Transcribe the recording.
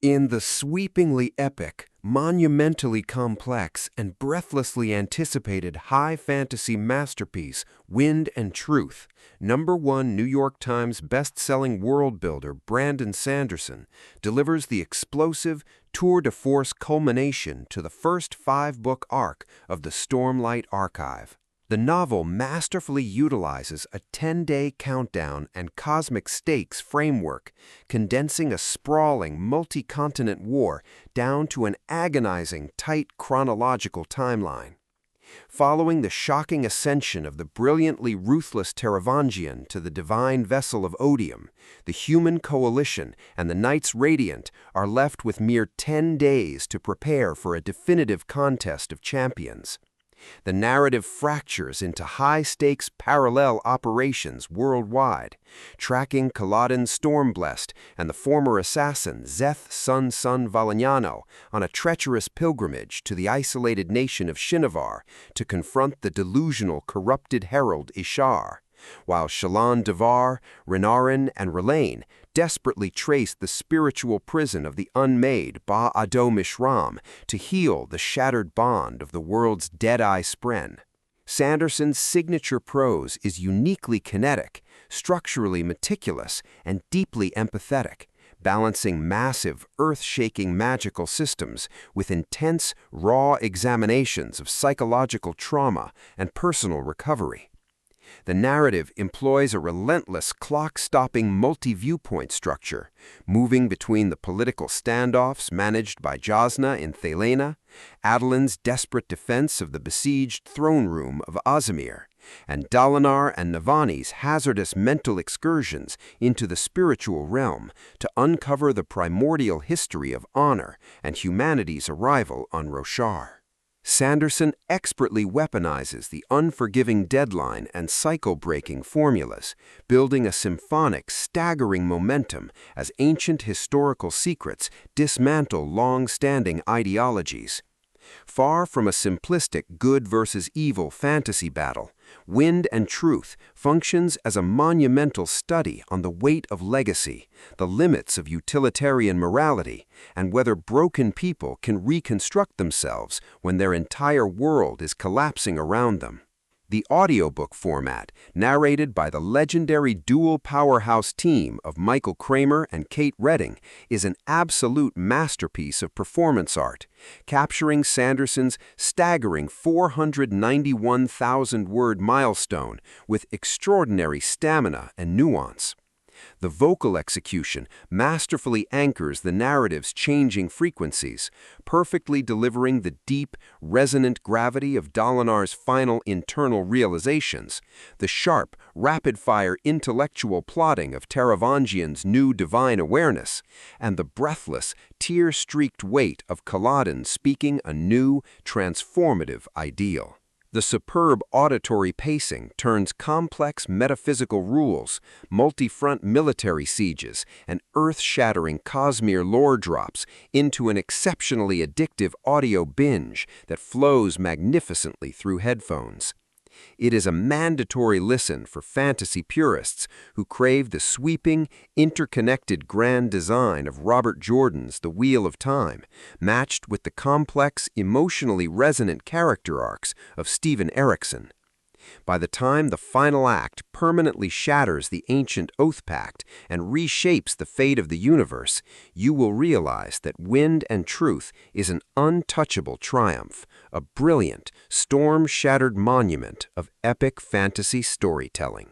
In the sweepingly epic, monumentally complex, and breathlessly anticipated high fantasy masterpiece, Wind and Truth, #1 New York Times best-selling world builder Brandon Sanderson delivers the explosive, tour-de-force culmination to the first 5-book arc of the Stormlight Archive. The novel masterfully utilizes a 10-day countdown and cosmic stakes framework, condensing a sprawling multi-continent war down to an agonizing, tight chronological timeline. Following the shocking ascension of the brilliantly ruthless Taravangian to the divine vessel of Odium, the human coalition and the Knights Radiant are left with mere 10 days to prepare for a definitive contest of champions. The narrative fractures into high-stakes parallel operations worldwide, tracking Kaladin Stormblessed and the former assassin Szeth Sun Valignano on a treacherous pilgrimage to the isolated nation of Shinovar to confront the delusional corrupted Herald Ishar, while Shallan, Renarin, and Relaine desperately traced the spiritual prison of the unmade Ba-Ado Mishram to heal the shattered bond of the world's dead-eye spren. Sanderson's signature prose is uniquely kinetic, structurally meticulous, and deeply empathetic, balancing massive, earth-shaking magical systems with intense, raw examinations of psychological trauma and personal recovery. The narrative employs a relentless clock-stopping multi-viewpoint structure, moving between the political standoffs managed by Jasnah in Thelena, Adelin's desperate defense of the besieged throne room of Cosmere, and Dalinar and Navani's hazardous mental excursions into the spiritual realm to uncover the primordial history of honor and humanity's arrival on Roshar. Sanderson expertly weaponizes the unforgiving deadline and cycle-breaking formulas, building a symphonic, staggering momentum as ancient historical secrets dismantle long-standing ideologies. Far from a simplistic good versus evil fantasy battle, Wind and Truth functions as a monumental study on the weight of legacy, the limits of utilitarian morality, and whether broken people can reconstruct themselves when their entire world is collapsing around them. The audiobook format, narrated by the legendary dual powerhouse team of Michael Kramer and Kate Redding, is an absolute masterpiece of performance art, capturing Sanderson's staggering 491,000-word milestone with extraordinary stamina and nuance. The vocal execution masterfully anchors the narrative's changing frequencies, perfectly delivering the deep, resonant gravity of Dalinar's final internal realizations, the sharp, rapid-fire intellectual plotting of Taravangian's new divine awareness, and the breathless, tear-streaked weight of Kaladin speaking a new, transformative ideal. The superb auditory pacing turns complex metaphysical rules, multi-front military sieges, and earth-shattering Cosmere lore drops into an exceptionally addictive audio binge that flows magnificently through headphones. It is a mandatory listen for fantasy purists who crave the sweeping, interconnected grand design of Robert Jordan's The Wheel of Time, matched with the complex, emotionally resonant character arcs of Steven Erikson. By the time the final act permanently shatters the ancient Oath Pact and reshapes the fate of the universe, you will realize that Wind and Truth is an untouchable triumph, a brilliant, storm-shattered monument of epic fantasy storytelling.